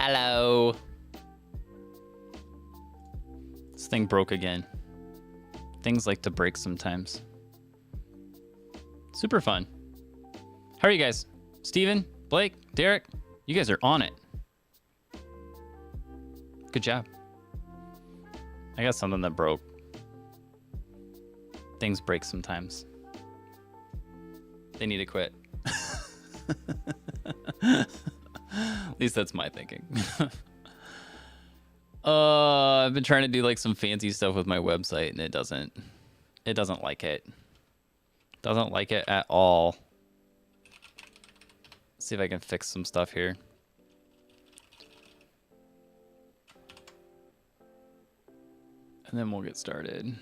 Hello. This thing broke again. Things like to break sometimes. Super fun. How are you guys? Steven, Blake, Derek, you guys are on it. Good job. I got something that broke. Things break sometimes. They need to quit. At least that's my thinking. I've been trying to do like some fancy stuff with my website and it doesn't like it. Doesn't like it at all. Let's see if I can fix some stuff here. And then we'll get started. You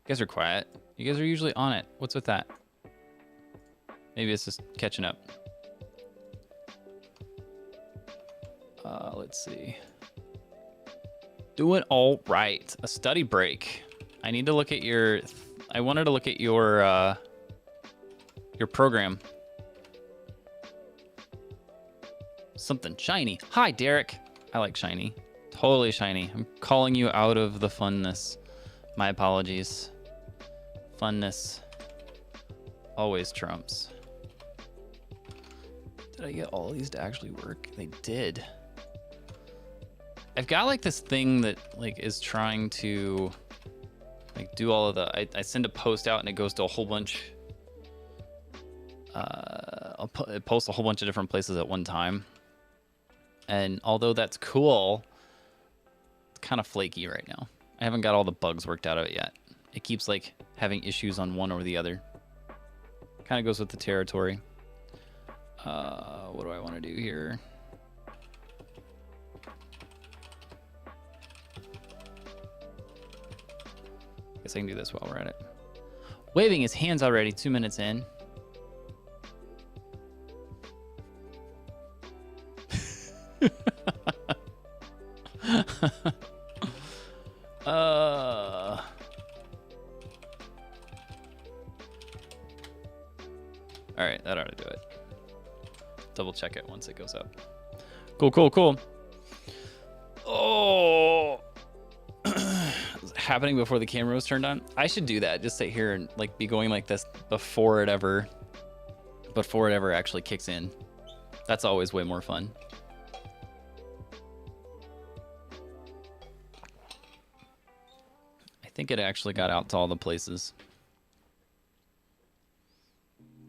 guys are quiet. You guys are usually on it. What's with that? Maybe it's just catching up. Let's see. Doing all right. A study break. I need to look at your... I wanted to look at your program. Something shiny. Hi, Derek. I like shiny. Totally shiny. I'm calling you out of the funness. My apologies. Funness always trumps. Did I get all of these to actually work? They did. I've got like this thing that like is trying to like do all of the... I send a post out and it goes to a whole bunch. It posts a whole bunch of different places at one time. And although that's cool, it's kind of flaky right now. I haven't got all the bugs worked out of it yet. It keeps like having issues on one or the other. Kind of goes with the territory. What do I want to do here? Guess I can do this while we're at it. Waving his hands already, 2 minutes in. All right, that ought to do it. Double check it once it goes up. Cool, cool, cool. Oh, happening before the camera was turned on. I should do that. Just sit here and like be going like this before it ever actually kicks in. That's always way more fun. I think it actually got out to all the places.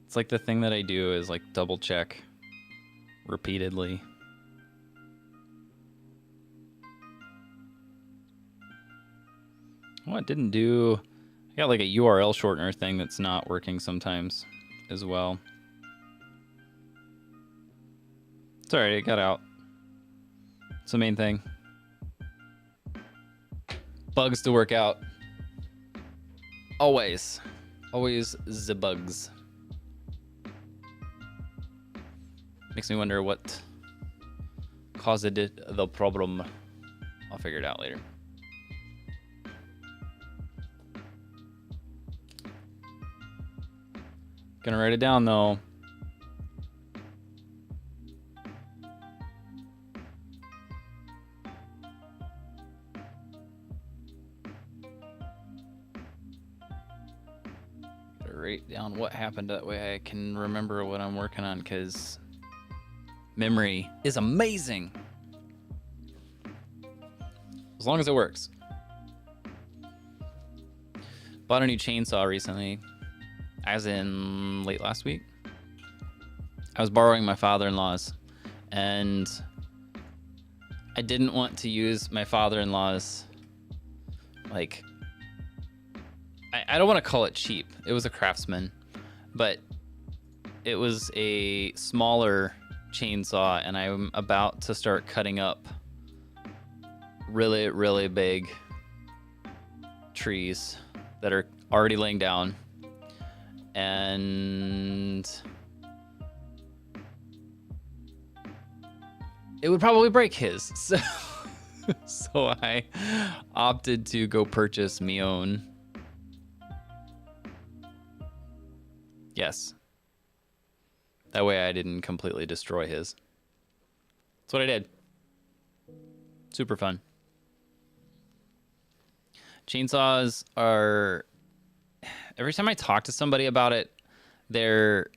It's like the thing that I do is like double check repeatedly. Oh, it didn't do... I got like a URL shortener thing that's not working sometimes as well. It's alright, it got out. It's the main thing. Bugs to work out. Always. Always the bugs. Makes me wonder what caused the problem. I'll figure it out later. Gonna write it down though. Gotta write down what happened, that way I can remember what I'm working on, because memory is amazing. As long as it works. Bought a new chainsaw recently, as in late last week. I was borrowing my father-in-law's, and I didn't want to use my father-in-law's, like, I don't want to call it cheap. It was a Craftsman, but it was a smaller chainsaw, and I'm about to start cutting up really, really big trees that are already laying down, and it would probably break his. So I opted to go purchase my own. Yes. That way I didn't completely destroy his. That's what I did. Super fun. Chainsaws are... Every time I talk to somebody about it, they're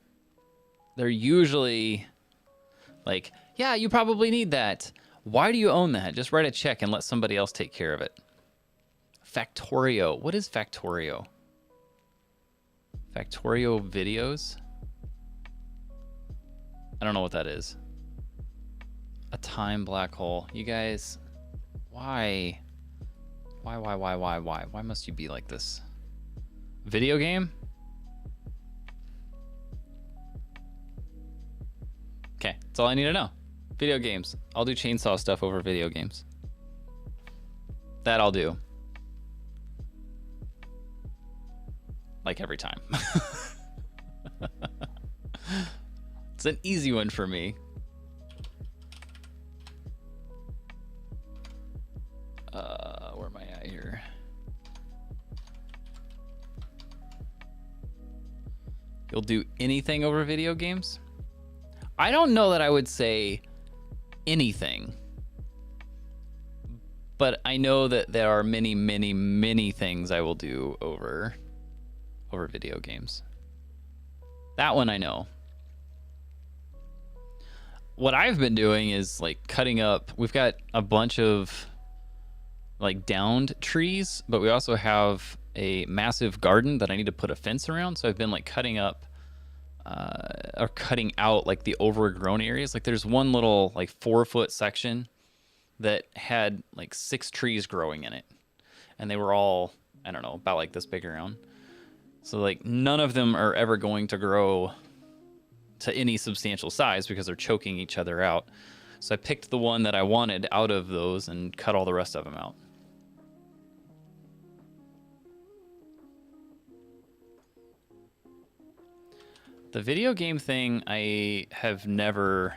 usually like, yeah, you probably need that. Why do you own that? Just write a check and let somebody else take care of it. Factorio. What is Factorio? Factorio videos? I don't know what that is. A time black hole. You guys, why? Why must you be like this? Video game? Okay, that's all I need to know. Video games. I'll do chainsaw stuff over video games. That I'll do. Like every time. It's an easy one for me. Where am I at here? You'll do anything over video games? I don't know that I would say anything. But I know that there are many, many, many things I will do over video games. That one I know. What I've been doing is like cutting up. We've got a bunch of like downed trees, but we also have a massive garden that I need to put a fence around. So I've been like cutting up or cutting out like the overgrown areas. Like there's one little like 4-foot section that had like 6 trees growing in it, and they were all, I don't know, about like this big around. So like none of them are ever going to grow to any substantial size because they're choking each other out. So I picked the one that I wanted out of those and cut all the rest of them out. The video game thing, I have never,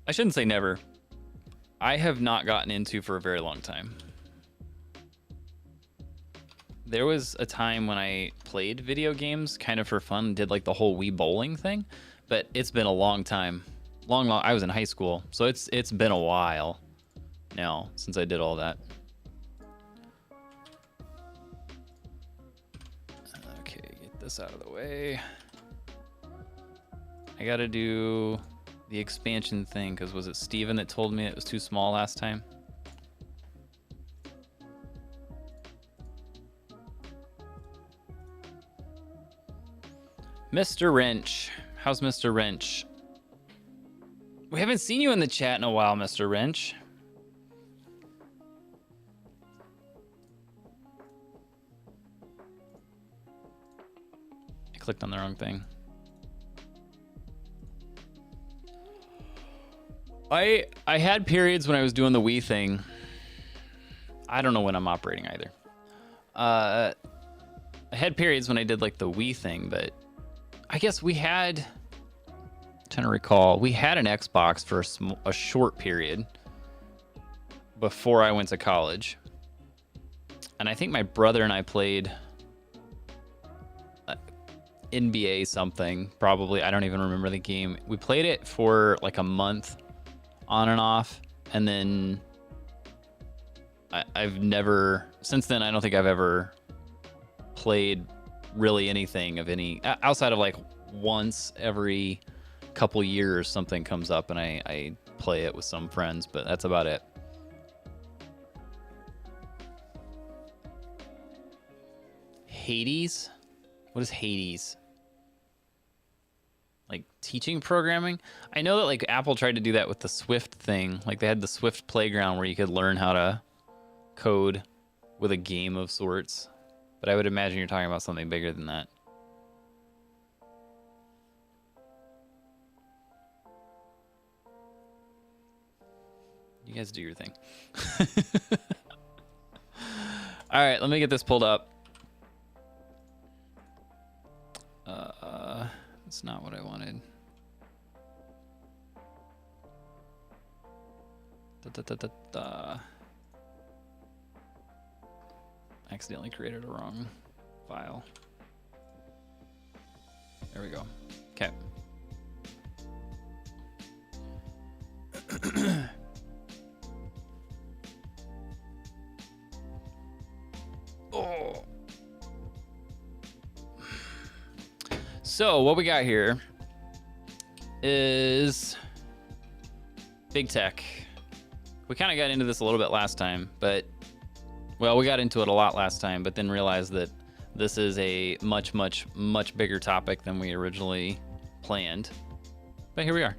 I shouldn't say never, I have not gotten into for a very long time. There was a time when I played video games kind of for fun, did like the whole Wii bowling thing, but it's been a long time. Long, I was in high school, so it's been a while now since I did all that. Okay, get this out of the way. I gotta do the expansion thing, because was it Steven that told me it was too small last time? Mr. Wrench. How's Mr. Wrench? We haven't seen you in the chat in a while, Mr. Wrench. I clicked on the wrong thing. I had periods when I was doing the Wii thing. I don't know when I'm operating either. I had periods when I did like the Wii thing, but I guess we had, I'm trying to recall, we had an Xbox for a short period before I went to college. And I think my brother and I played NBA something, probably. I don't even remember the game. We played it for like a month on and off. And then I've never, since then, I don't think I've ever played really anything of any, outside of like once every couple years something comes up and I play it with some friends, but that's about it. Hades? What is Hades? Like teaching programming? I know that like Apple tried to do that with the Swift thing. Like they had the Swift playground where you could learn how to code with a game of sorts. But I would imagine you're talking about something bigger than that. You guys do your thing. All right, let me get this pulled up. That's not what I wanted. Accidentally created a wrong file. There we go. Okay. Oh. So what we got here is big tech. We kind of got into this a little bit last time, but well, we got into it a lot last time, but then realized that this is a much, much, much bigger topic than we originally planned. But here we are.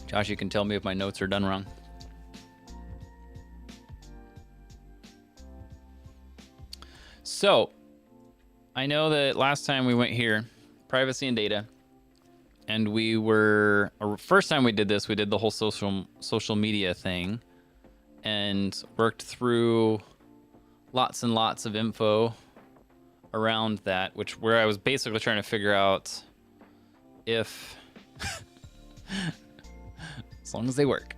Josh, you can tell me if my notes are done wrong. So, I know that last time we went here, privacy and data, and we were, first time we did this, we did the whole social media thing and worked through lots and lots of info around that, where I was basically trying to figure out if, as long as they work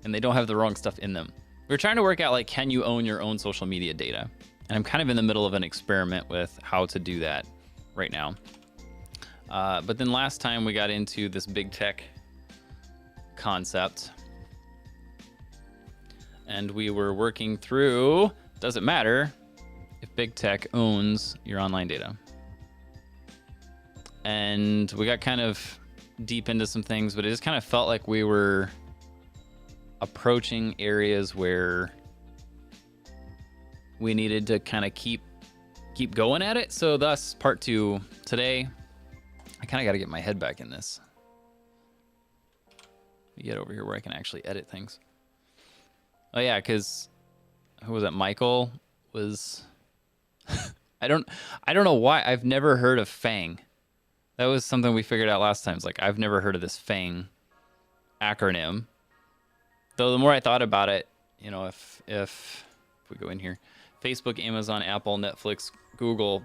and they don't have the wrong stuff in them. We were trying to work out, like, can you own your own social media data? And I'm kind of in the middle of an experiment with how to do that right now. But then last time we got into this big tech concept, and we were working through, does it matter if big tech owns your online data? And we got kind of deep into some things, but it just kind of felt like we were approaching areas where we needed to kind of keep going at it. So thus part 2 today. I kind of got to get my head back in this. Get over here where I can actually edit things. Oh yeah, because who was it? Michael was. I don't know why. I've never heard of FANG. That was something we figured out last time. It's like, I've never heard of this FANG acronym. Though the more I thought about it, you know, if we go in here, Facebook, Amazon, Apple, Netflix, Google,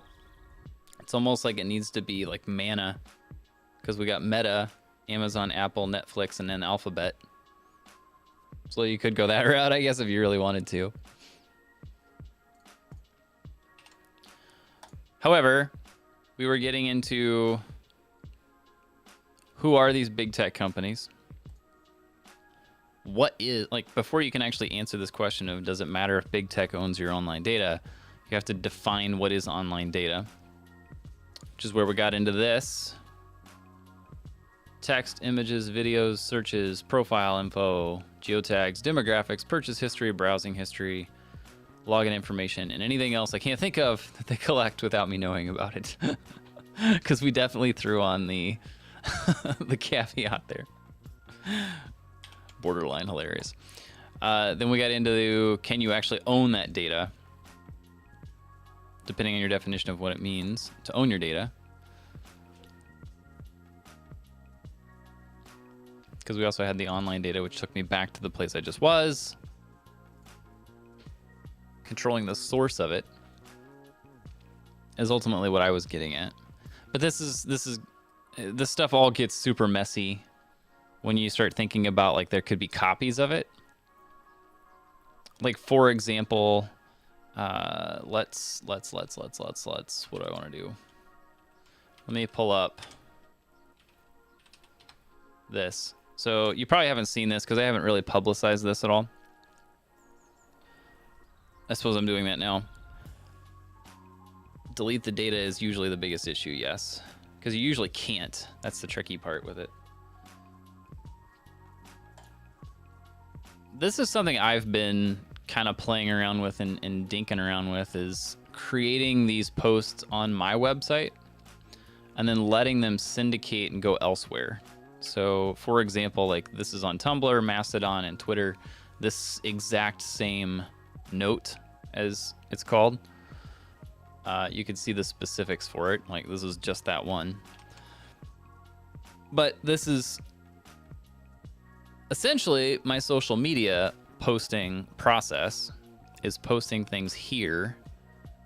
it's almost like it needs to be like MANA, because we got Meta, Amazon, Apple, Netflix, and then Alphabet. So you could go that route, I guess, if you really wanted to. However, we were getting into who are these big tech companies? What is, like, before you can actually answer this question of does it matter if big tech owns your online data, you have to define what is online data, which is where we got into this. Text, images, videos, searches, profile info, geotags, demographics, purchase history, browsing history, login information, and anything else I can't think of that they collect without me knowing about it. Because we definitely threw on the the caveat there. Borderline hilarious. Then we got into, can you actually own that data? Depending on your definition of what it means to own your data. Because we also had the online data, which took me back to the place I just was. Controlling the source of it is ultimately what I was getting at. But this stuff all gets super messy when you start thinking about, like, there could be copies of it. Like, for example, let's what do I want to do? Let me pull up this. So you probably haven't seen this because I haven't really publicized this at all. I suppose I'm doing that now. Delete the data is usually the biggest issue, yes. Because you usually can't. That's the tricky part with it. This is something I've been kind of playing around with and dinking around with, is creating these posts on my website and then letting them syndicate and go elsewhere. So, for example, like, this is on Tumblr, Mastodon, and Twitter. This exact same note, as it's called. You can see the specifics for it. Like, this is just that one. But this is essentially my social media posting process, is posting things here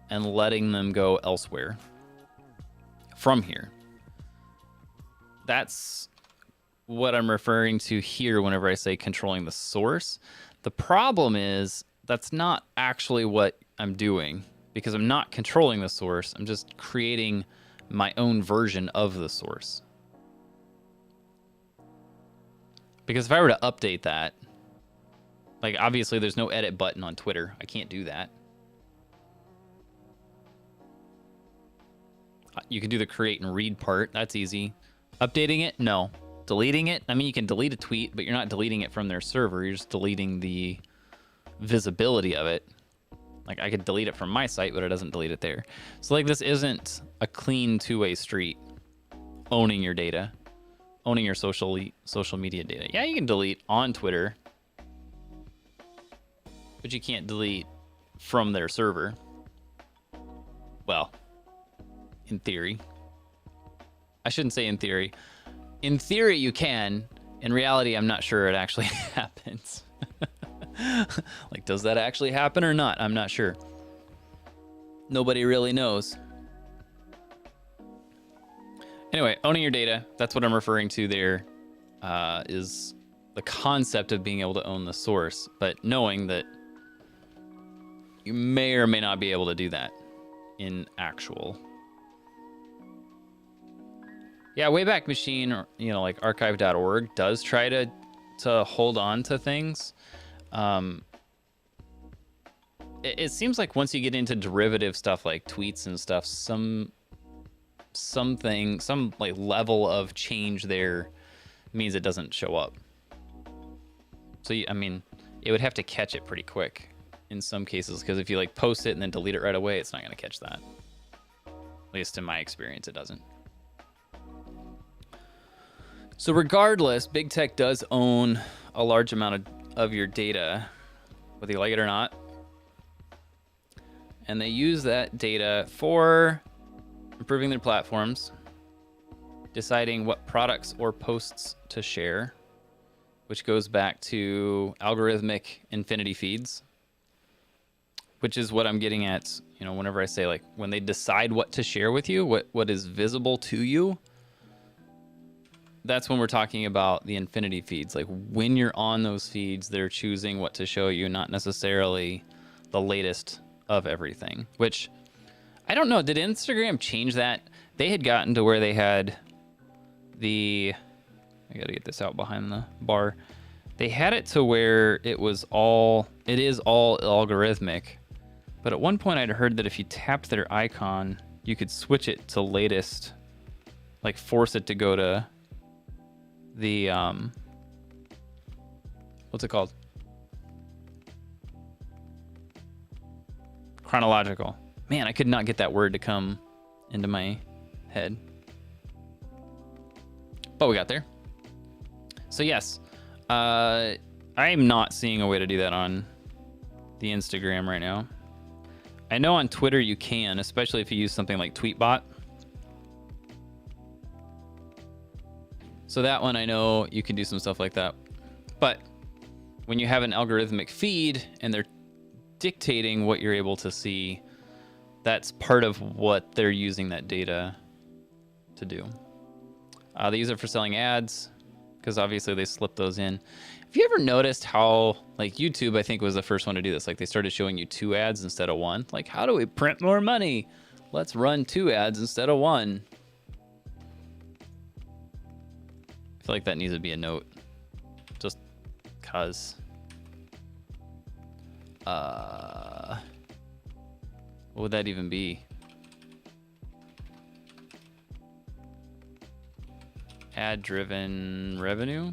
and letting them go elsewhere from here. That's what I'm referring to here whenever I say controlling the source. The problem is that's not actually what I'm doing. because I'm not controlling the source. I'm just creating my own version of the source. Because if I were to update that, like obviously there's no edit button on Twitter. I can't do that. You can do the create and read part. That's easy. Updating it? No. Deleting it? I mean, you can delete a tweet, but you're not deleting it from their server. You're just deleting the visibility of it. Like I could delete it from my site, but it doesn't delete it there. So like this isn't a clean two-way street. Owning your data, owning your social media data. Yeah, you can delete on Twitter, but you can't delete from their server. Well, in theory. I shouldn't say in theory. In theory, you can. In reality, I'm not sure it actually happens. Like, does that actually happen or not? I'm not sure. Nobody really knows. Anyway, owning your data, that's what I'm referring to there, is the concept of being able to own the source, but knowing that you may or may not be able to do that in actual. Yeah, Wayback Machine, or, you know, like archive.org does try to hold on to things. It seems like once you get into derivative stuff like tweets and stuff, some like level of change there means it doesn't show up. So I mean, it would have to catch it pretty quick in some cases, because if you like post it and then delete it right away, it's not going to catch that. At least in my experience, it doesn't. So regardless, big tech does own a large amount of your data, whether you like it or not. And they use that data for improving their platforms, deciding what products or posts to share, which goes back to algorithmic infinity feeds, which is what I'm getting at, you know, whenever I say like when they decide what to share with you, what is visible to you. That's when we're talking about the infinity feeds. Like when you're on those feeds, they're choosing what to show you, not necessarily the latest of everything, which I don't know. Did Instagram change that? They had gotten to where they had I gotta get this out behind the bar. They had it to where it is all algorithmic. But at one point I'd heard that if you tapped their icon, you could switch it to latest, like force it to go to the what's it called? Chronological. Man, I could not get that word to come into my head. But we got there. So yes, I am not seeing a way to do that on the Instagram right now. I know on Twitter you can, especially if you use something like Tweetbot. So that one I know you can do some stuff like that. But when you have an algorithmic feed and they're dictating what you're able to see, that's part of what they're using that data to do. They use it for selling ads because obviously they slip those in. Have you ever noticed how, like YouTube, I think was the first one to do this. Like they started showing you 2 ads instead of 1. Like, how do we print more money? Let's run 2 ads instead of 1. I feel like that needs to be a note. Just cause. What would that even be? Ad-driven revenue?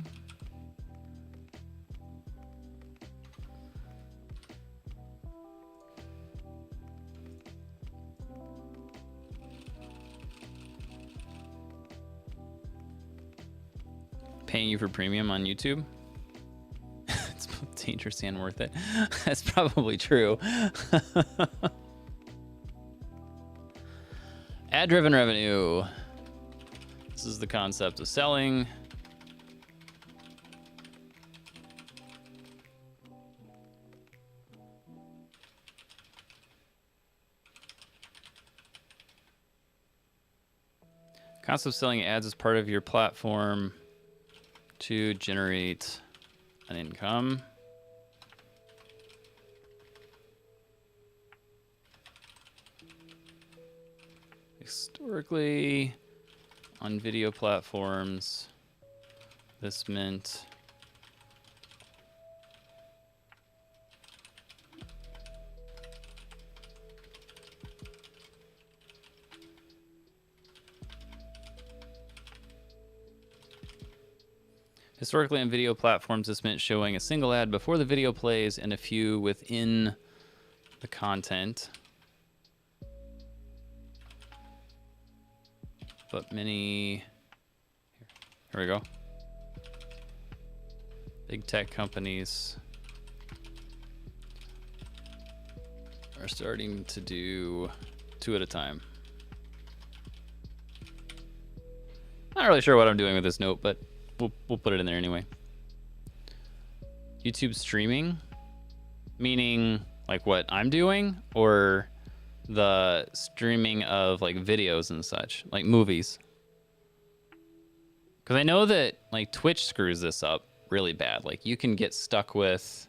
Paying you for premium on YouTube? It's both dangerous and worth it. That's probably true. Ad-driven revenue. This is the concept of selling. Concept of selling ads as part of your platform to generate an income. Historically, on video platforms, this meant historically on video platforms, this meant showing a single ad before the video plays and a few within the content. But many, here we go. Big tech companies are starting to do 2 at a time. Not really sure what I'm doing with this note, but we'll put it in there anyway. YouTube streaming, meaning like what I'm doing, or the streaming of like videos and such, like movies. Because I know that like Twitch screws this up really bad. Like you can get stuck with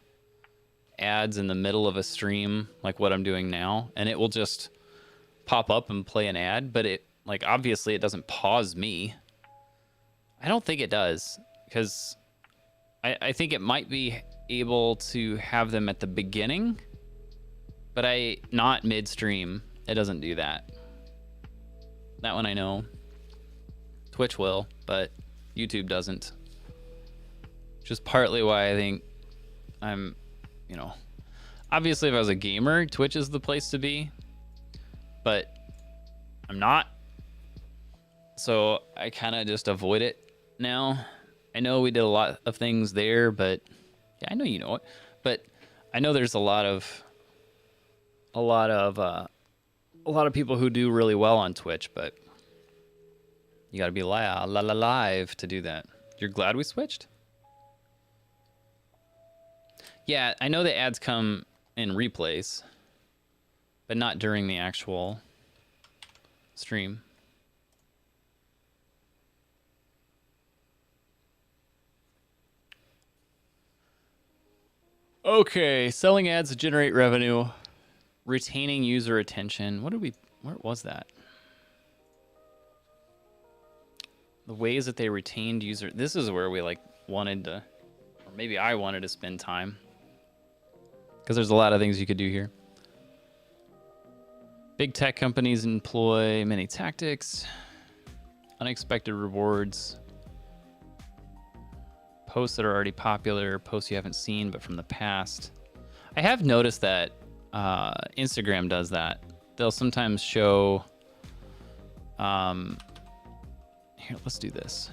ads in the middle of a stream, like what I'm doing now, and it will just pop up and play an ad, but it like obviously it doesn't pause me. I don't think it does, because I think it might be able to have them at the beginning, but not midstream. It doesn't do that. That one I know. Twitch will, but YouTube doesn't. Which is partly why I think I'm, you know, obviously if I was a gamer, Twitch is the place to be, but I'm not. So I kind of just avoid it now. I know we did a lot of things there, but yeah, I know you know it, but I know there's a lot of people who do really well on Twitch, but you got to be live to do that. You're glad we switched? Yeah, I know the ads come in replays, but not during the actual stream. Okay, selling ads to generate revenue, retaining user attention. Where was that? The ways that they retained user. This is where we like wanted to, or maybe I wanted to spend time, because there's a lot of things you could do here. Big tech companies employ many tactics, unexpected rewards, posts that are already popular, posts you haven't seen but from the past. I have noticed that Instagram does that. They'll sometimes show, here, let's do this.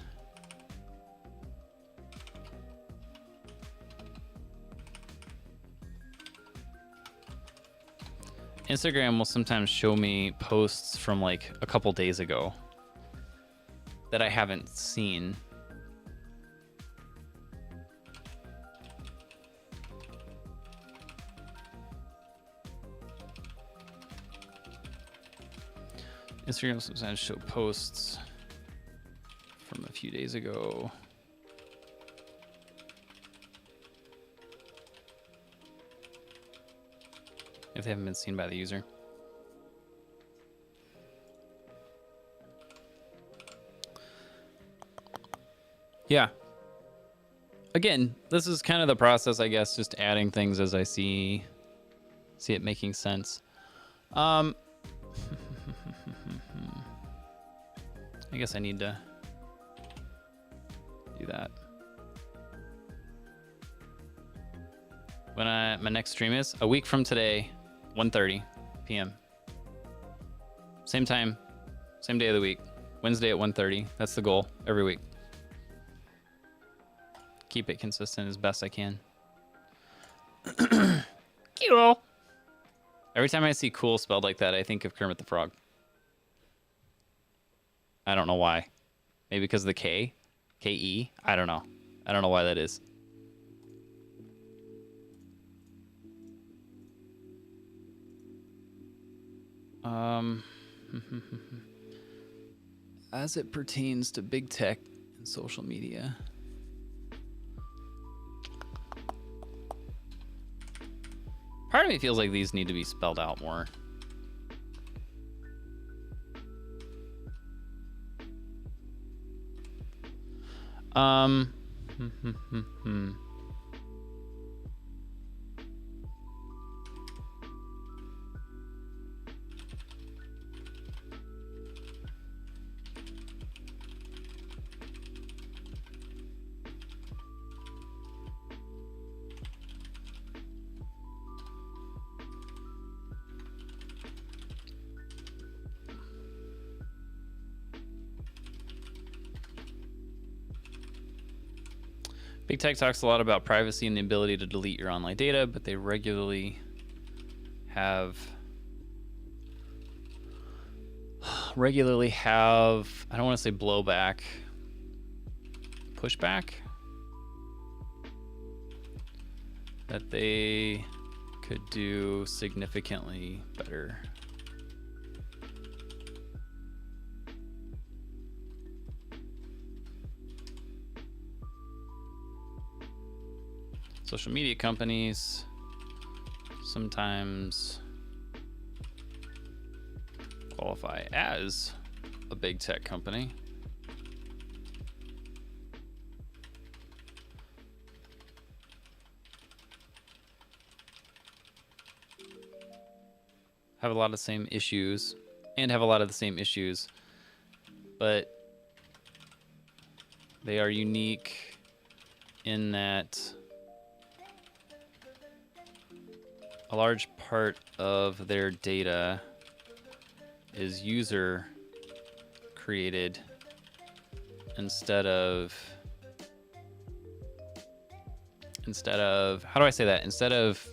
Instagram will sometimes show me posts from like a couple days ago that I haven't seen. Instagram will sometimes show posts from a few days ago. If they haven't been seen by the user. Yeah. Again, this is kind of the process, I guess, just adding things as I see it making sense. I guess I need to do that. When my next stream is a week from today, 1:30 p.m. Same time, same day of the week. Wednesday at 1:30. That's the goal every week. Keep it consistent as best I can. Cool. Every time I see cool spelled like that, I think of Kermit the Frog. I don't know why. Maybe because of the K? K-E? I don't know. I don't know why that is. As it pertains to big tech and social media. Part of me feels like these need to be spelled out more. Um, Big Tech talks a lot about privacy and the ability to delete your online data, but they regularly have I don't want to say blowback, pushback, that they could do significantly better. Social media companies sometimes qualify as a big tech company. Have a lot of the same issues but they are unique in that a large part of their data is user created instead of how do I say that? Instead of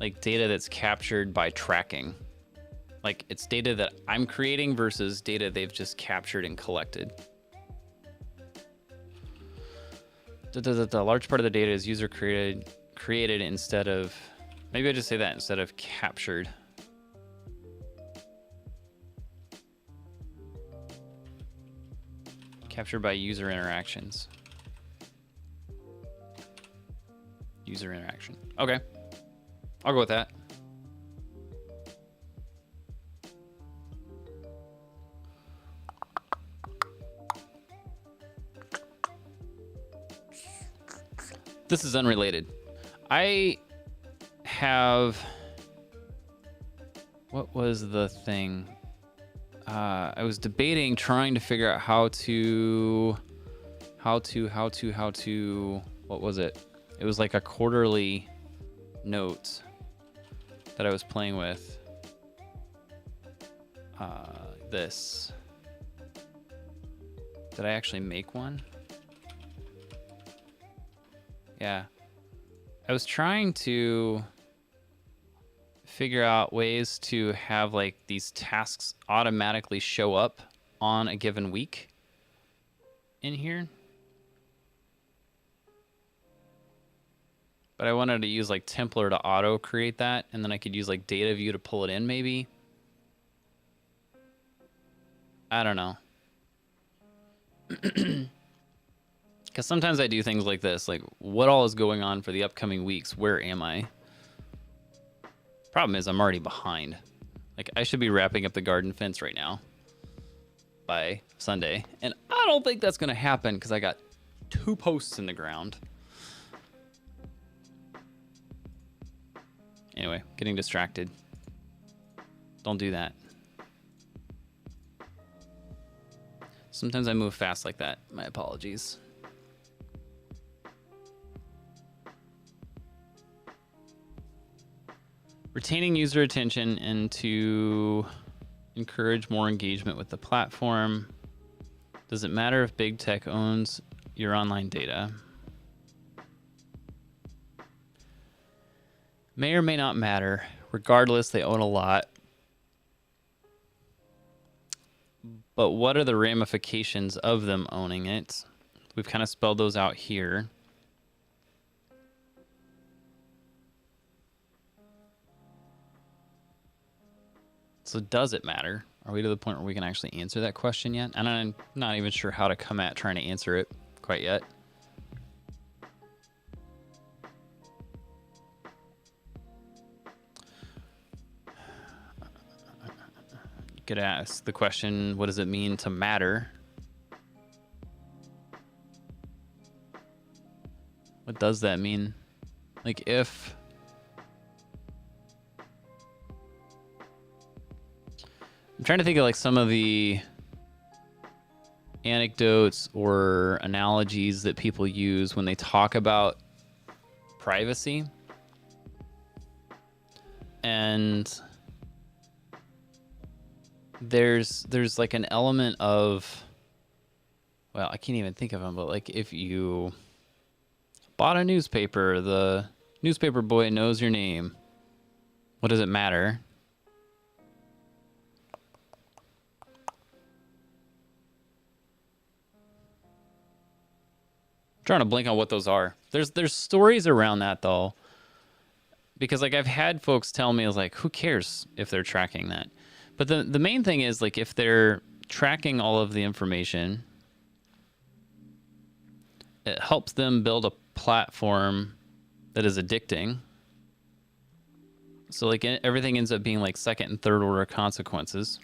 like data that's captured by tracking. Like it's data that I'm creating versus data they've just captured and collected. The large part of the data is user created instead of, maybe I just say that instead of captured. Captured by user interactions. User interaction. Okay. I'll go with that. This is unrelated. I have, what was the thing? I was debating trying to figure out how to, what was it? It was like a quarterly note that I was playing with. This. Did I actually make one? Yeah. I was trying to figure out ways to have like these tasks automatically show up on a given week in here. But I wanted to use like Templar to auto create that, and then I could use like data view to pull it in maybe. I don't know. Because sometimes I do things like this, like what all is going on for the upcoming weeks? Where am I? Problem is I'm already behind. Like I should be wrapping up the garden fence right now by Sunday. And I don't think that's going to happen because I got 2 posts in the ground. Anyway, getting distracted. Don't do that. Sometimes I move fast like that. My apologies. Retaining user attention and to encourage more engagement with the platform. Does it matter if big tech owns your online data? May or may not matter. Regardless, they own a lot. But what are the ramifications of them owning it? We've kind of spelled those out here. So does it matter? Are we to the point where we can actually answer that question yet? And I'm not even sure how to come at trying to answer it quite yet. You could ask the question, what does it mean to matter? What does that mean? Like if... I'm trying to think of like some of the anecdotes or analogies that people use when they talk about privacy. And there's like an element of, well, I can't even think of them, but like if you bought a newspaper, the newspaper boy knows your name. What does it matter? I'm trying to blink on what those are. There's stories around that though. Because like I've had folks tell me, I was like, who cares if they're tracking that? But the main thing is like if they're tracking all of the information, it helps them build a platform that is addicting. So like everything ends up being like second and third order consequences.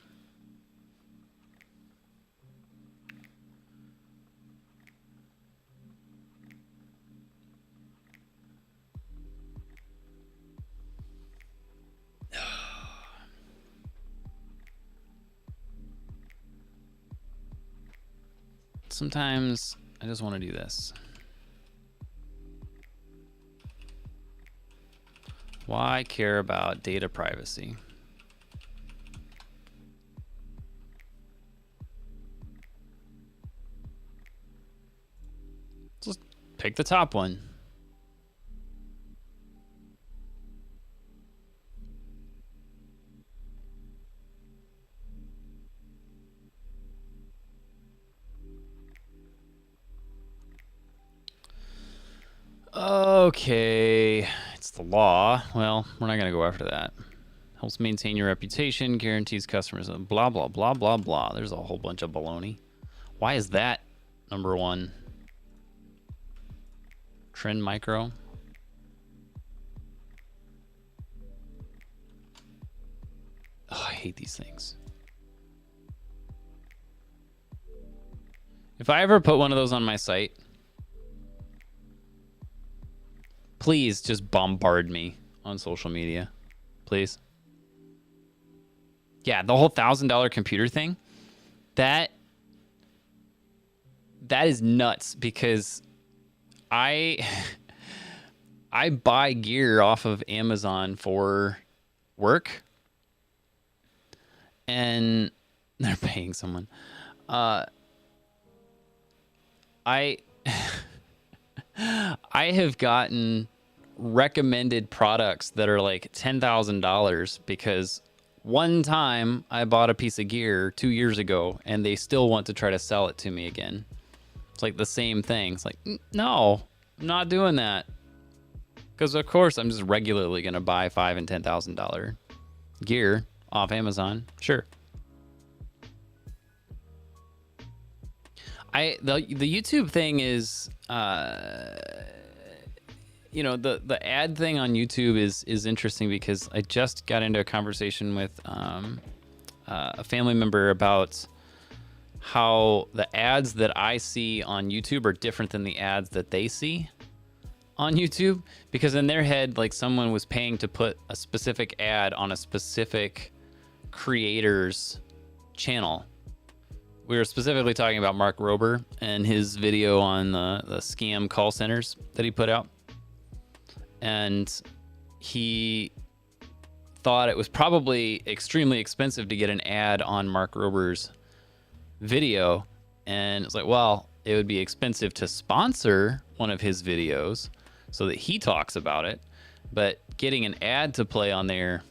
Sometimes I just want to do this. Why care about data privacy? Just pick the top one. Okay, it's the law. Well, we're not gonna go after that. Helps maintain your reputation, guarantees customers, blah, blah, blah, blah, blah. There's a whole bunch of baloney. Why is that number one? Trend micro. Oh, I hate these things. If I ever put one of those on my site, please just bombard me on social media, please. Yeah, the whole $1,000 computer thing, that is nuts because I buy gear off of Amazon for work, and they're paying someone. I have gotten recommended products that are like $10,000 because one time I bought a piece of gear 2 years ago and they still want to try to sell it to me again. It's like the same thing. It's like, no, I'm not doing that. Because of course I'm just regularly going to buy $5,000 and $10,000 gear off Amazon. Sure. The YouTube thing is, you know, the ad thing on YouTube is interesting because I just got into a conversation with a family member about how the ads that I see on YouTube are different than the ads that they see on YouTube, because in their head, like someone was paying to put a specific ad on a specific creator's channel. We were specifically talking about Mark Rober and his video on the scam call centers that he put out. And he thought it was probably extremely expensive to get an ad on Mark Rober's video. And it's like, well, it would be expensive to sponsor one of his videos so that he talks about it. But getting an ad to play on there,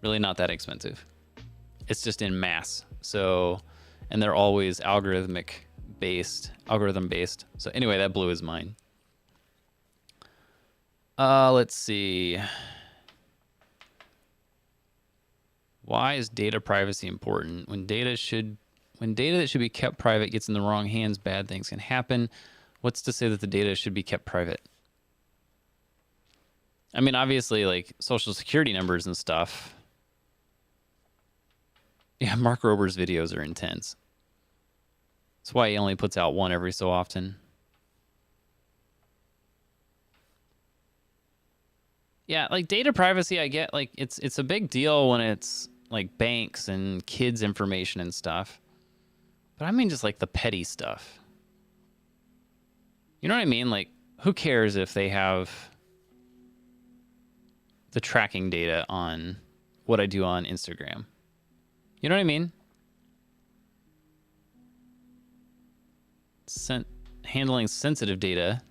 really not that expensive. It's just in mass. So, and they're always algorithm based. So anyway, that blew his mind. Let's see. Why is data privacy important? When data that should be kept private gets in the wrong hands, bad things can happen. What's to say that the data should be kept private? I mean, obviously, like social security numbers and stuff. Yeah, Mark Rober's videos are intense. That's why he only puts out one every so often. Yeah, like data privacy, I get like it's a big deal when it's like banks and kids' information and stuff. But I mean just like the petty stuff. You know what I mean? Like, who cares if they have the tracking data on what I do on Instagram? You know what I mean? Handling sensitive data.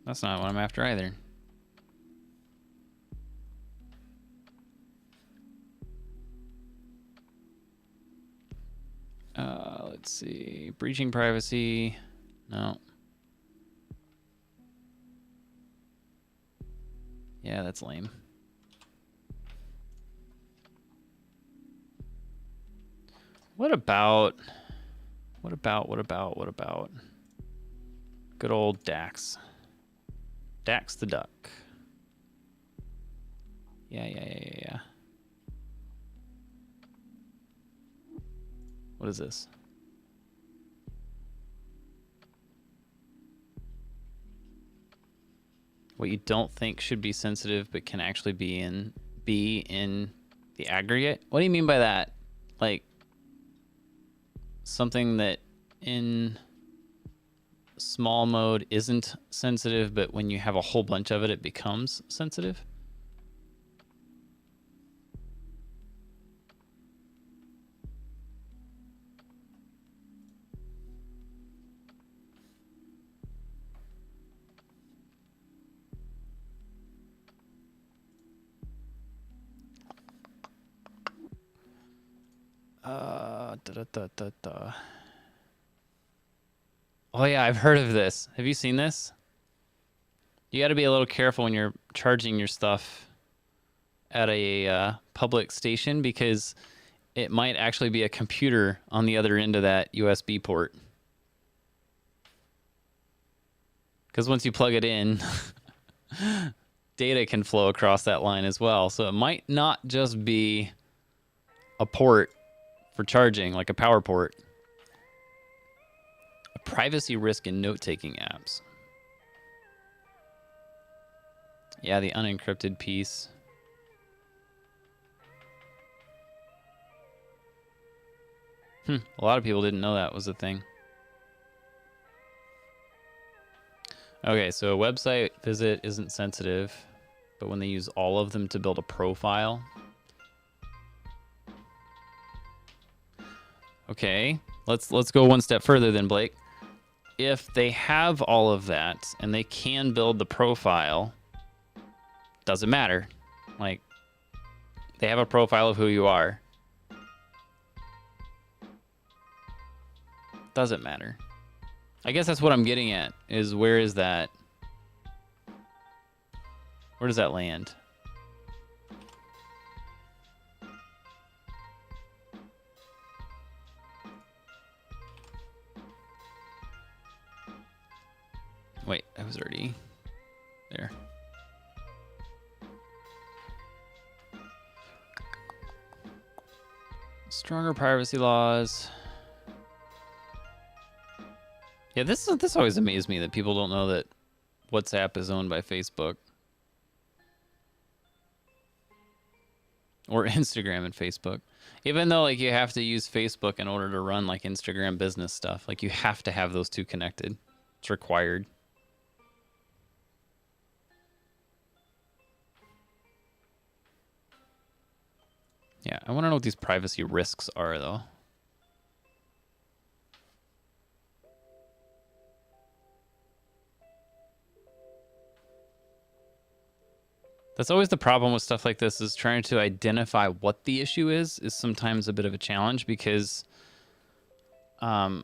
That's not what I'm after either. Let's see. Breaching privacy. No. Yeah, that's lame. What about good old Dax? Dax the duck. Yeah. What is this? What you don't think should be sensitive but can actually be in the aggregate? What do you mean by that? Like something that in small mode isn't sensitive, but when you have a whole bunch of it, it becomes sensitive? Oh yeah, I've heard of this. Have you seen this? You got to be a little careful when you're charging your stuff at a public station because it might actually be a computer on the other end of that USB port. Because once you plug it in, data can flow across that line as well. So it might not just be a port for charging, like a power port. A privacy risk in note-taking apps. Yeah, the unencrypted piece. A lot of people didn't know that was a thing. Okay, so a website visit isn't sensitive, but when they use all of them to build a profile. Okay, let's go one step further then, Blake. If they have all of that and they can build the profile, doesn't matter. Like, they have a profile of who you are. Doesn't matter. I guess that's what I'm getting at, is where is that? Where does that land? Wait, I was already there. Stronger privacy laws. Yeah, this always amazed me that people don't know that WhatsApp is owned by Facebook. Or Instagram and Facebook. Even though like you have to use Facebook in order to run like Instagram business stuff. Like you have to have those two connected. It's required. Yeah, I want to know what these privacy risks are though. That's always the problem with stuff like this, is trying to identify what the issue is sometimes a bit of a challenge because a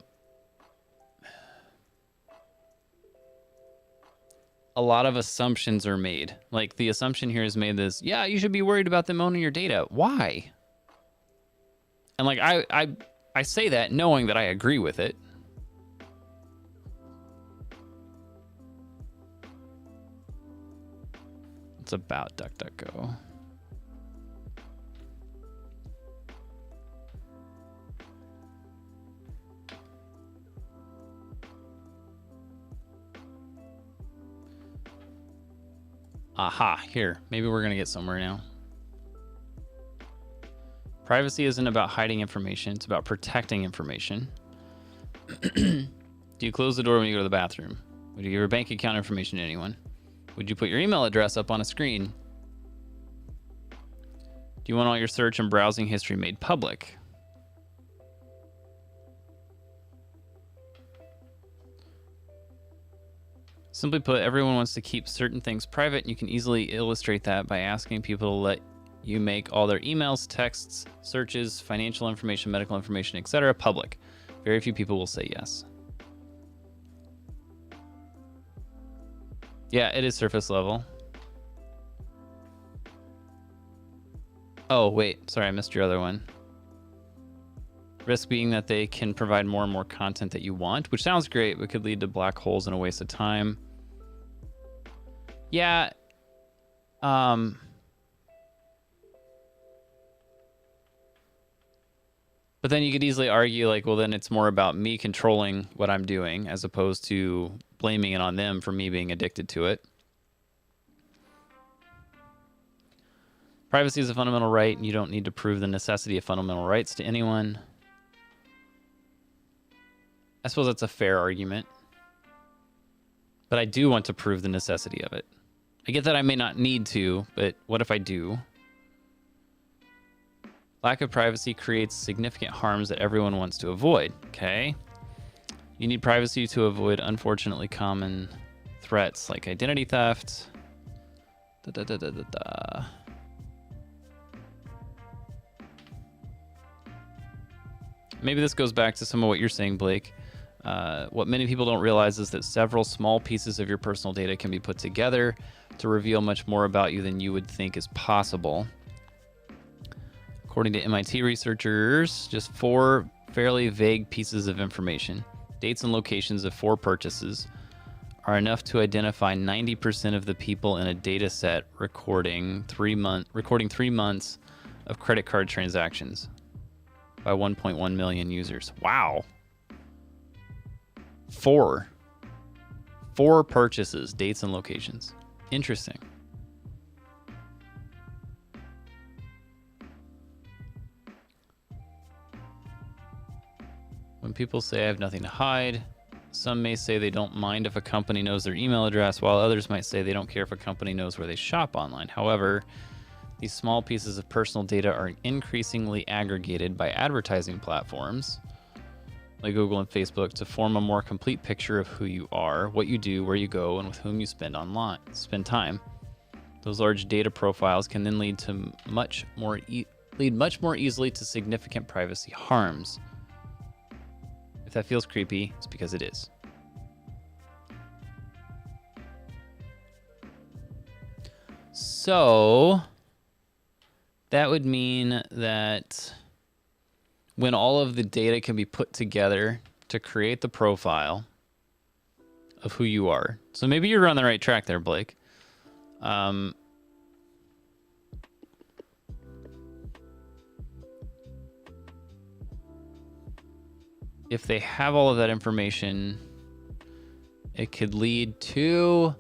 lot of assumptions are made. Like the assumption here is made this, yeah, you should be worried about them owning your data. Why? And like I say that knowing that I agree with it. It's about DuckDuckGo. Aha, here. Maybe we're going to get somewhere now. Privacy isn't about hiding information. It's about protecting information. Do you close the door when you go to the bathroom? Would you give your bank account information to anyone? Would you put your email address up on a screen? Do you want all your search and browsing history made public? Simply put, everyone wants to keep certain things private, and you can easily illustrate that by asking people to let you make all their emails, texts, searches, financial information, medical information, etc. public. Very few people will say yes. Yeah, it is surface level. Oh, wait. Sorry, I missed your other one. Risk being that they can provide more and more content that you want, which sounds great, but could lead to black holes and a waste of time. Yeah. But then you could easily argue, like, well, then it's more about me controlling what I'm doing as opposed to blaming it on them for me being addicted to it. Privacy is a fundamental right, and you don't need to prove the necessity of fundamental rights to anyone. I suppose that's a fair argument. But I do want to prove the necessity of it. I get that I may not need to, but what if I do? Lack of privacy creates significant harms that everyone wants to avoid. Okay. You need privacy to avoid unfortunately common threats like identity theft. Maybe this goes back to some of what you're saying, Blake. What many people don't realize is that several small pieces of your personal data can be put together to reveal much more about you than you would think is possible. According to MIT researchers, just 4 fairly vague pieces of information, dates and locations of 4 purchases, are enough to identify 90% of the people in a data set recording 3 months of credit card transactions by 1.1 million users. Wow. 4 purchases, dates and locations. Interesting. When people say I have nothing to hide, some may say they don't mind if a company knows their email address, while others might say they don't care if a company knows where they shop online. However, these small pieces of personal data are increasingly aggregated by advertising platforms like Google and Facebook to form a more complete picture of who you are, what you do, where you go, and with whom you spend time. Those large data profiles can then lead much more easily to significant privacy harms. If that feels creepy, it's because it is. So that would mean that when all of the data can be put together to create the profile of who you are. So maybe you're on the right track there, Blake. If they have all of that information, it could lead to...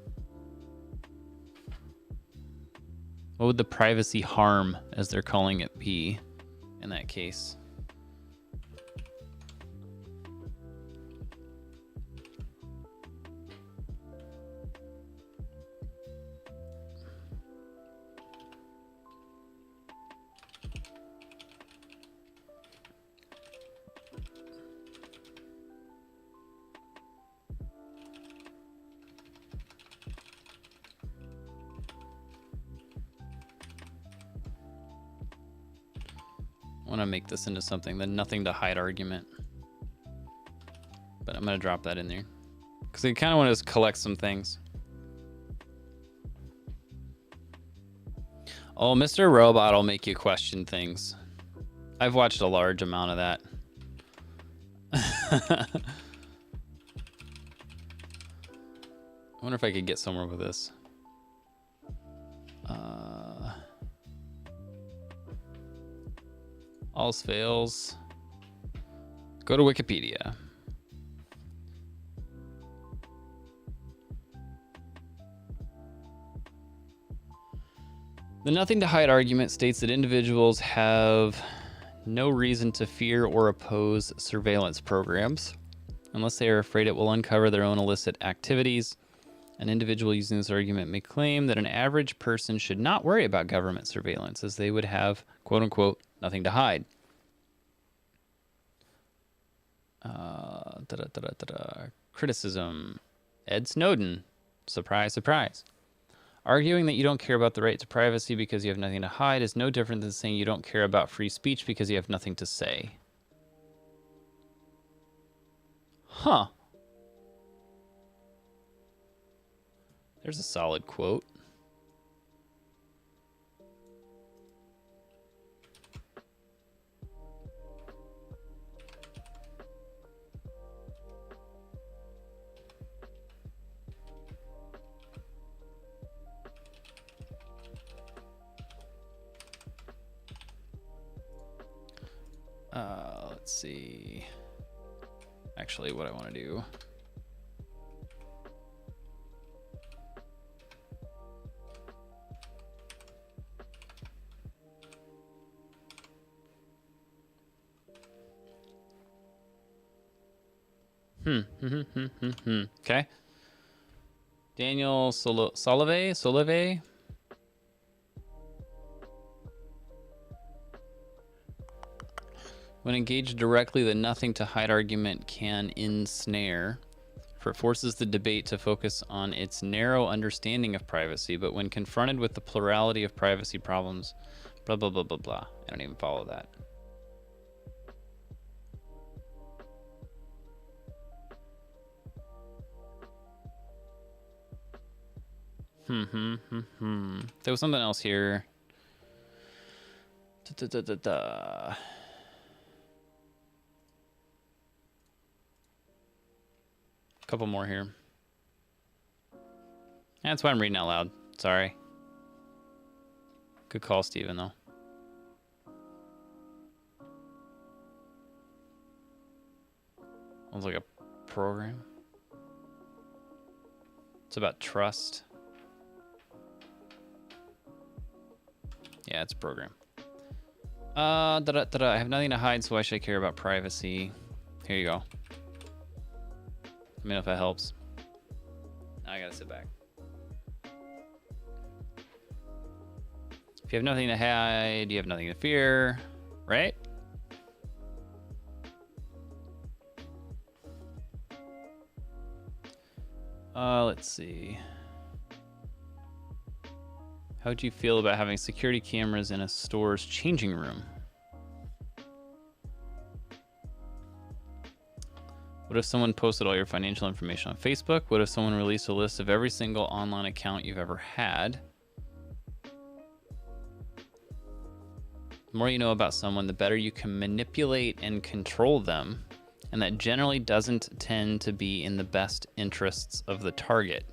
What would the privacy harm, as they're calling it, be in that case? I want to make this into something, the nothing to hide argument. But I'm going to drop that in there. Because I kind of want to just collect some things. Oh, Mr. Robot will make you question things. I've watched a large amount of that. I wonder if I could get somewhere with this. All's fails. Go to Wikipedia. The nothing to hide argument states that individuals have no reason to fear or oppose surveillance programs unless they are afraid it will uncover their own illicit activities. An individual using this argument may claim that an average person should not worry about government surveillance as they would have, quote unquote, nothing to hide. Criticism. Ed Snowden. Surprise, surprise. Arguing that you don't care about the right to privacy because you have nothing to hide is no different than saying you don't care about free speech because you have nothing to say. Huh. There's a solid quote. Let's see. Actually, what I want to do. Okay. Daniel Solove. When engaged directly, the nothing to hide argument can ensnare, for it forces the debate to focus on its narrow understanding of privacy, but when confronted with the plurality of privacy problems, blah, blah, blah, blah, blah. I don't even follow that. There was something else here. Couple more here. That's why I'm reading out loud. Sorry. Good call, Steven, though. Sounds like a program. It's about trust. Yeah, it's a program. I have nothing to hide, so why should I care about privacy? Here you go. Let me know if that helps. Now I gotta sit back. If you have nothing to hide, you have nothing to fear, right? Let's see. How would you feel about having security cameras in a store's changing room? What if someone posted all your financial information on Facebook? What if someone released a list of every single online account you've ever had? The more you know about someone, the better you can manipulate and control them, and that generally doesn't tend to be in the best interests of the target.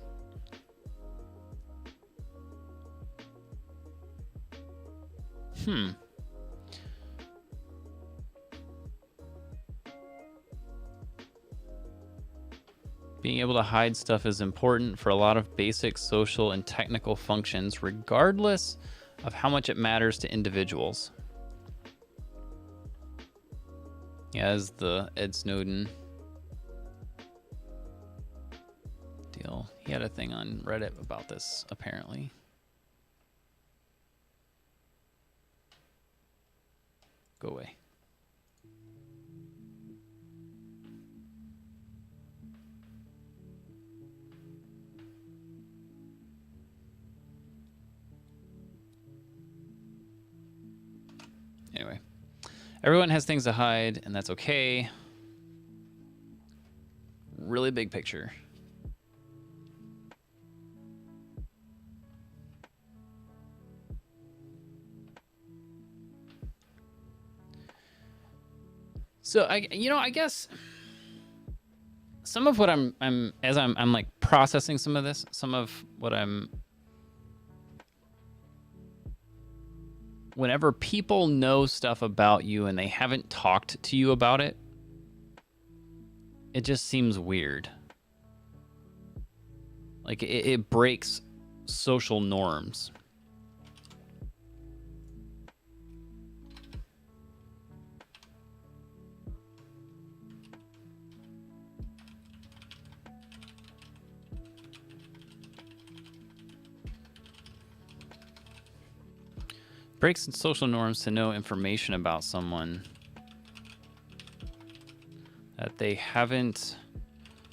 Being able to hide stuff is important for a lot of basic social and technical functions, regardless of how much it matters to individuals. Yeah, as the Ed Snowden deal. He had a thing on Reddit about this, apparently. Go away. Anyway, everyone has things to hide, and that's okay. Really big picture. So I guess some of what I'm like processing some of this, some of what whenever people know stuff about you and they haven't talked to you about it, it just seems weird. Like it breaks social norms. breaks social norms to know information about someone that they haven't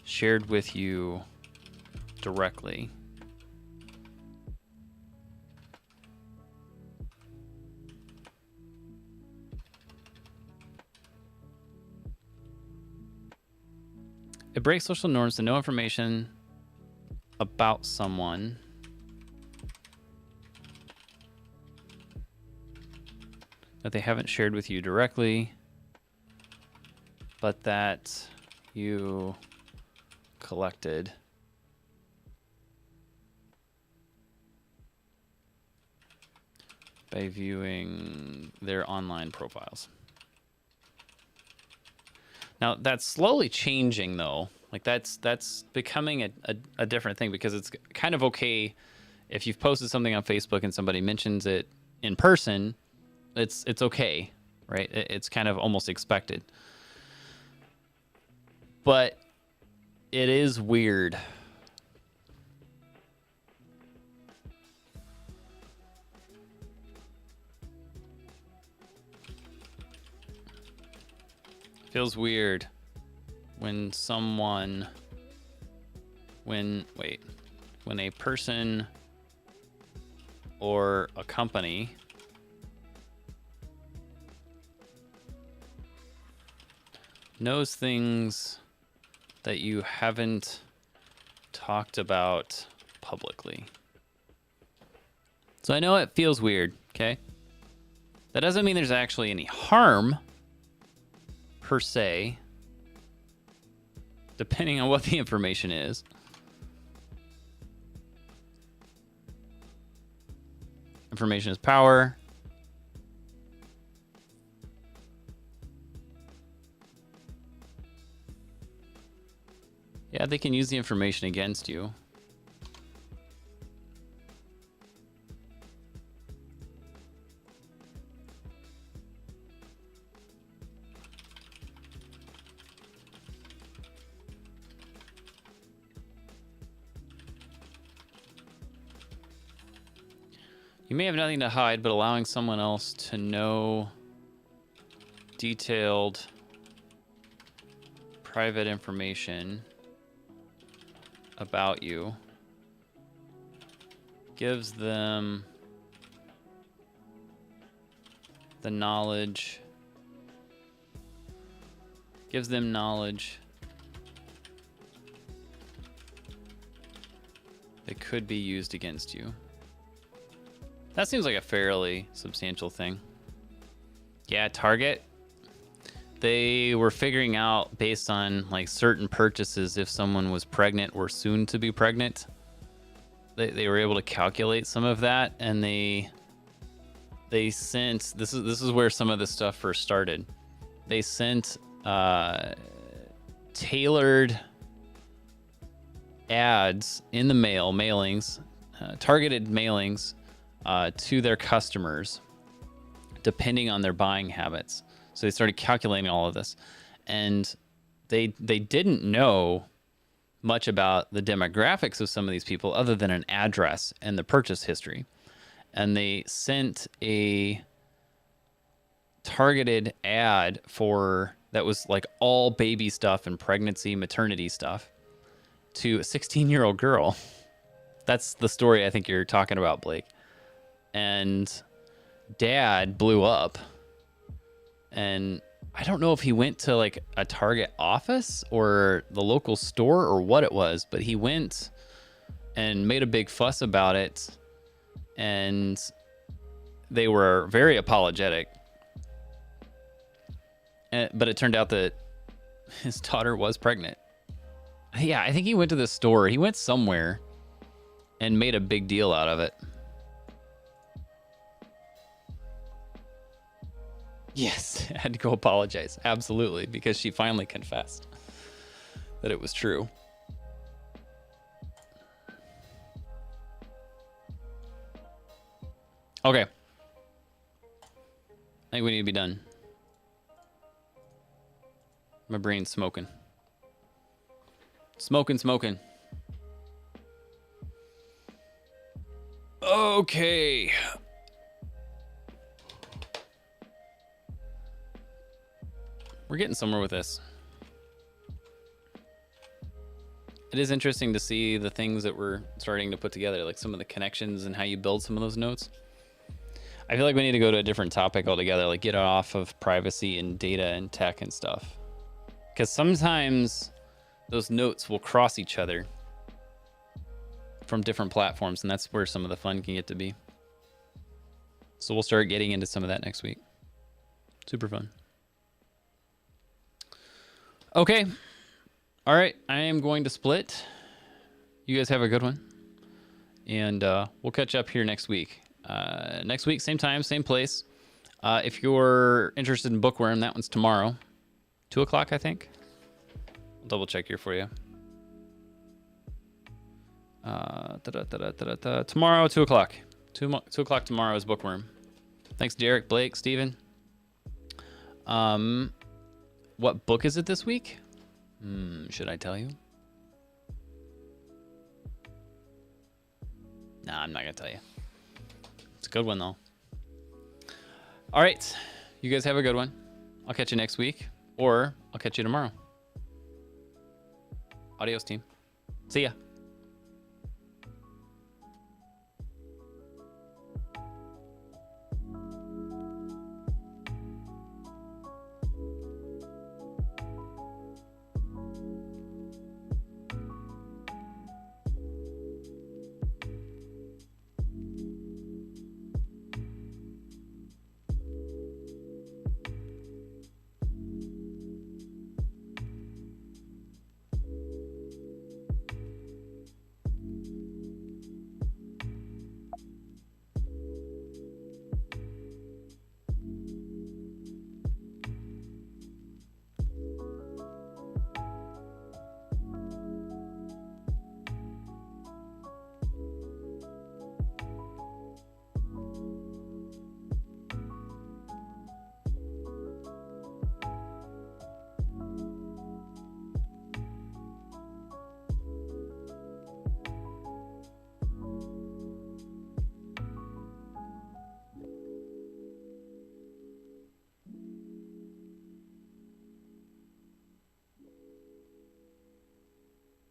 shared with you directly. It breaks social norms to know information about someone that they haven't shared with you directly, but that you collected by viewing their online profiles. Now that's slowly changing though. Like that's becoming a different thing, because it's kind of okay if you've posted something on Facebook and somebody mentions it in person, it's okay, right? It's kind of almost expected. But it is weird. Feels weird when a person or a company knows things that you haven't talked about publicly. So I know it feels weird, okay? That doesn't mean there's actually any harm per se, depending on what the information is. Information is power. Yeah, they can use the information against you. You may have nothing to hide, but allowing someone else to know detailed private information about you gives them the knowledge, that could be used against you. That seems like a fairly substantial thing. Yeah, Target. They were figuring out, based on like certain purchases, if someone was pregnant or soon to be pregnant. They were able to calculate some of that, and they sent, this is where some of this stuff first started. They sent tailored ads in the mailings, targeted mailings to their customers, depending on their buying habits. So they started calculating all of this, and they didn't know much about the demographics of some of these people other than an address and the purchase history. And they sent a targeted ad that was like all baby stuff and pregnancy, maternity stuff to a 16-year-old girl. That's the story I think you're talking about, Blake. And Dad blew up, and I don't know if he went to like a Target office or the local store or what it was, but he went and made a big fuss about it, and they were very apologetic. But it turned out that his daughter was pregnant. Yeah, I think he went to the store. He went somewhere and made a big deal out of it. Yes, I had to go apologize. Absolutely, because she finally confessed that it was true. Okay. I think we need to be done. My brain's smoking. Smoking. Okay. We're getting somewhere with this. It is interesting to see the things that we're starting to put together, like some of the connections and how you build some of those notes. I feel like we need to go to a different topic altogether, like get off of privacy and data and tech and stuff. Because sometimes those notes will cross each other from different platforms, and that's where some of the fun can get to be. So we'll start getting into some of that next week. Super fun. Okay. All right. I am going to split. You guys have a good one. And we'll catch up here next week. Next week, same time, same place. If you're interested in Bookworm, that one's tomorrow. 2 o'clock, I think. I'll double check here for you. Tomorrow, 2 o'clock. 2 o'clock tomorrow is Bookworm. Thanks, Derek, Blake, Steven. What book is it this week? Should I tell you? Nah, I'm not going to tell you. It's a good one, though. All right. You guys have a good one. I'll catch you next week, or I'll catch you tomorrow. Adios, team. See ya.